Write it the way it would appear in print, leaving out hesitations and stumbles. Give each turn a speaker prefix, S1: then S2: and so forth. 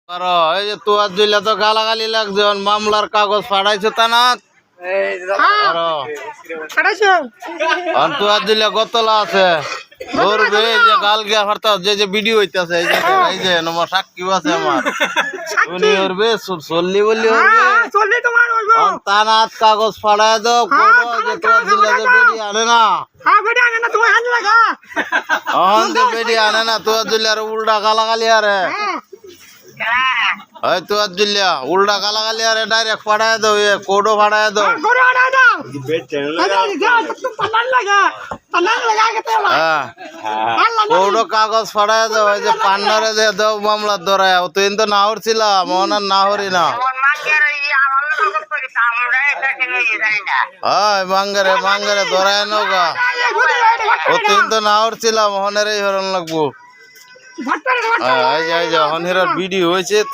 S1: এই যে তুয়ার দিলে তো গালাগালি লাগছে মামলার কাগজ ফাড়াইছে তা না তুয়ার দিলে গতলা আছে ধরবে যে গাল গিয়া ফারতা যে ভিডিও হইতাছে এই যে আমার সাক্ষী আছে আমার উনি করবে চললি বললি তানাত কাগজ ফাড়ায় দাও যে তুয়ার দিলে যে বেরিয়ে আনে না বেরিয়ে আনে না তুয়ার দিলে আর উল্টা গালাগালি আরে এই তো আজুলিয়া উল্টা গালাগালি আরে ডাইরেক্ট ফাড়ায় দাও এ কোডও ফাড়ায় দাও কোডও কাগজ ফাড়ায় দাও এই যে পান্নারে দিয়ে দাও মামলা ধরায় তো ইন তো না হরছিলাম মনার না হরি না হ্যাঁ মাঙ্গারে ধরায় নৌকা ও তো ইন তো না হরছিলাম হনের এই হরণ লাগবো এই যে হনের ভিডিও হয়েছে।